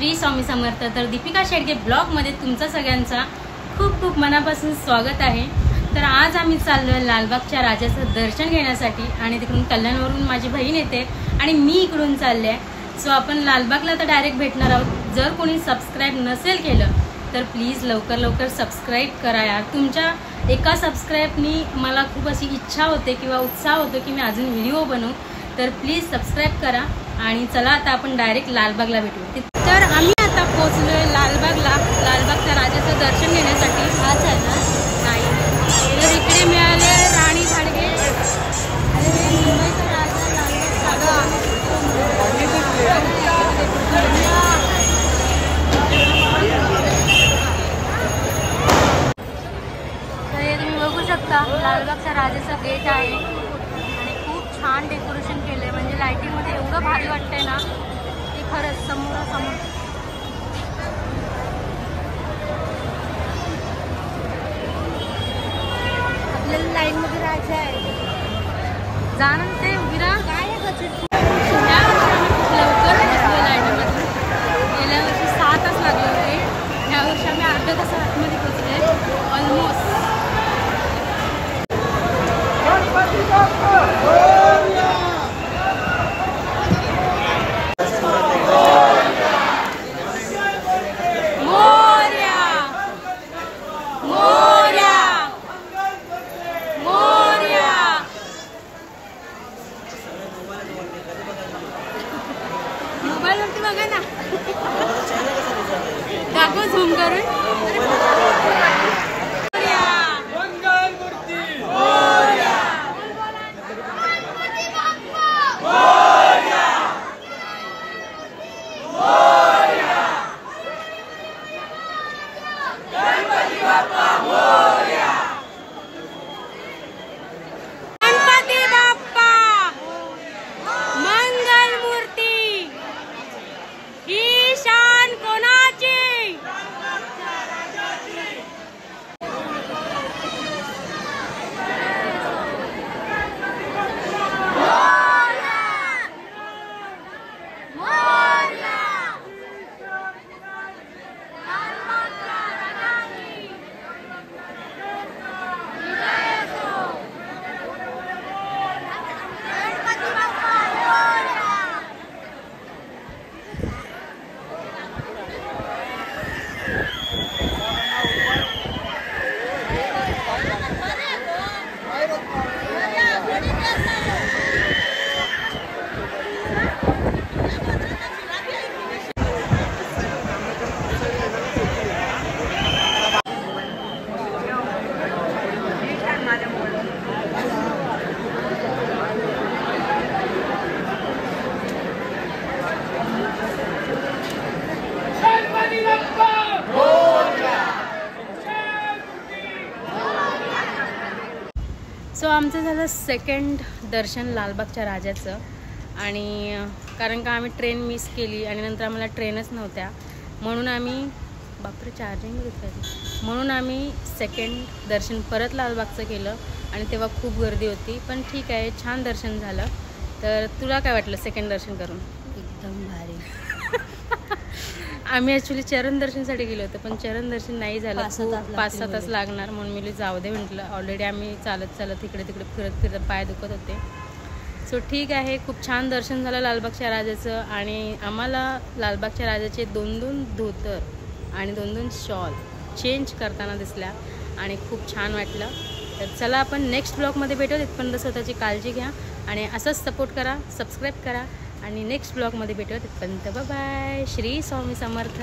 श्री स्वामी समर्थ। तर दीपिका शेडगे ब्लॉगमध्ये तुमचं सगळ्यांचा खूप खूप मनापासून स्वागत आहे। तर आज आम्ही चाललोय लालबागच्या राजाचं दर्शन घेण्यासाठी आणि तिकडून कल्याणवरून माझी बहीण येते आणि मी इकडून चालले। सो आपण लालबागला तर डायरेक्ट भेटणार आहोत। जर कोणी सबस्क्राईब नसेल केलं तर प्लीज लवकर लवकर सबस्क्राईब करा यार। तुमच्या एका सबस्क्राईबनी मला खूप अशी इच्छा होते किंवा उत्साह होतो की मी अजून व्हिडिओ बनवू। तर प्लीज सबस्क्राईब करा आणि चला आता आपण डायरेक्ट लालबागला भेटू। तर आम्ही आता पोहोचलोय लालबागला, लालबागच्या राजाचं दर्शन घेण्यासाठी। आज आहे ना नाही तर इकडे मिळाले राणी झाडगे। अरे मुंबईचा राजा लालबाग तर हे तुम्ही बघू शकता लालबागच्या राजाचं गेट आहे आणि खूप छान डेकोरेशन केलंय। म्हणजे लाइटिंग मध्ये एवढं भारी वाटतंय ना की खरंच समोरासमोर। आपल्याला लाईन मध्ये राहायचं आहे। जाणून ते विरा काय या वर्षी आम्ही खूप लवकर बसलो लाईनीमध्ये। गेल्या वर्षी 6 तास लागले होते, ह्या वर्षी आम्ही अर्ध्या तासात आतमध्ये पोहोचले ऑलमोस्ट। मोबाईलवरती बघा ना, दाखव झूम करून। सो आमचं झालं सेकंड दर्शन लालबागच्या राजाचं। आणि कारण का आम्ही ट्रेन मिस केली आणि नंतर आम्हाला ट्रेनच नव्हत्या, म्हणून आम्ही बापरे चार्जिंग घेतली, म्हणून आम्ही सेकंड दर्शन परत लालबागचं केलं आणि तेव्हा खूप गर्दी होती। पण ठीक आहे, छान दर्शन झालं। तर तुला काय वाटलं सेकंड दर्शन करून? एकदम भारी। आम्ही ॲक्च्युली चरण दर्शनसाठी गेलो होतो पण चरण दर्शन नाही झालं, 5-6 तास लागणार, म्हणून मी जाऊ दे म्हटलं। ऑलरेडी आम्ही चालत चालत इकडे तिकडे फिरत फिरत पाय दुखत होते। सो ठीक आहे, खूप छान दर्शन झालं लालबागच्या राजाचं। आणि आम्हाला लालबागच्या राजाचे 2-2 धोतर आणि 2-2 शॉल चेंज करताना दिसल्या आणि खूप छान वाटलं। तर चला आपण नेक्स्ट ब्लॉगमध्ये भेटू। तिथपर्यंत स्वतःची काळजी घ्या आणि असंच सपोर्ट करा, सबस्क्राईब करा आणि नेक्स्ट ब्लॉगमध्ये भेटू। तिथपर्यंत बाय बाय। श्री स्वामी समर्थ।